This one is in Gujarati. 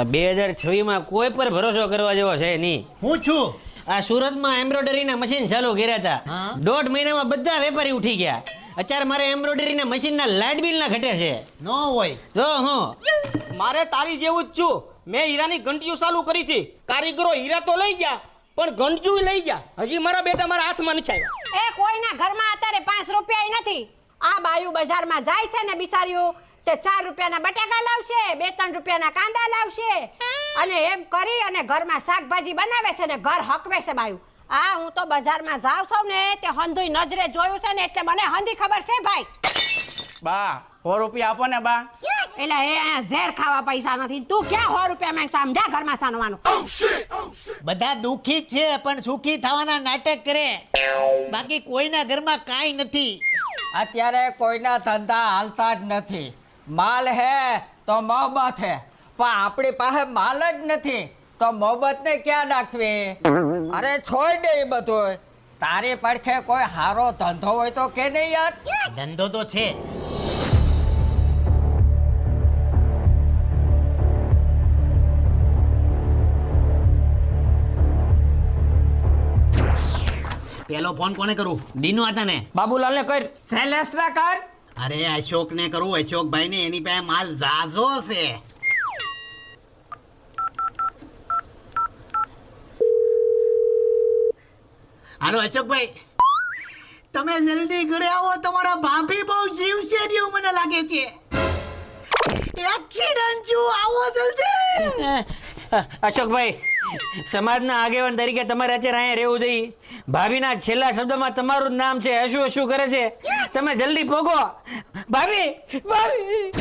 2026 માં કોઈ પર ભરોસો કરવા જેવો છે નહીં. હું છું આ સુરતમાં એમ્બ્રોઇડરીના મશીન ચાલુ કર્યા હતા. હા. 1.5 મહિનામાં બધા વેપારી ઉઠી ગયા. અત્યારે મારે એમ્બ્રોઇડરીના મશીનના લાઇટ બિલ ના ઘટે છે. ન હોય જો હું મારે તારી જેવું જ છું. મેં હીરાની ઘંટીઓ ચાલુ કરી હતી. કારીગરો હીરા તો લઈ ગયા પણ ઘંટીઓ લઈ ગયા. હજી મારા બેટા મારા હાથમાં નથી આવ્યા. એ કોઈના ઘરમાં અત્યારે 5 રૂપિયા નથી. આ બાયુ બજારમાં જાય છે ને બિચાર્યું તે 4 રૂપિયાના બટાકા લાવશે, 2-3 રૂપિયાના કાંદા લાવશે અને એમ કરી અને ઘરમાં શાકભાજી બનાવે છે ને ઘર હકવે છે બાયુ. આ હું તો બજારમાં જાઉં છું ને તે હંધુઈ નજરે જોયું છે ને એટલે મને હંધી ખબર છે ભાઈ. બા 100 રૂપિયા આપો ને બા. એટલે એ અહીંયા ઝેર ખાવા પૈસા નથી. તું ક્યાં 100 રૂપિયા માંગ સમજા ઘરમાં સાનવાનું. બધા દુખી જ છે પણ સુખી થવાના નાટક કરે, બાકી કોઈના ઘરમાં કાંઈ નથી. અત્યારે કોઈના ધંધા હાલતા જ નથી. માલ હે તો મોહબ્બત હે, પણ આપણી પાસે માલ જ નથી તો મોહબ્બતને ક્યાં નાખવી? અરે છોડ દે એ બધું. તારી પડખે કોઈ હારો ધંધો હોય તો કે નહીં યાર. ધંધો તો છે. પેલો ફોન કોને કરું? દીનો હતા ને. બાબુલાલને કર. શૈલેષને કર. અરે અશોકને કરું. અશોકભાઈ ને એની પાસે માલ ઝાઝો છે. હાલો અશોકભાઈ, તમે જલ્દી ઘરે આવો. તમારા ભાભી બહુ જીવશે ને એવું મને લાગે છે. એક્સિડન્ટ છું, આવો જલ્દી. અશોકભાઈ, સમાજના આગેવાન તરીકે તમારે અત્યારે અહીંયા રહેવું જોઈએ. ભાભીના છેલ્લા શબ્દમાં તમારું જ નામ છે. શું કરે છે? તમે જલ્દી પોગો. ભાભી ભાભી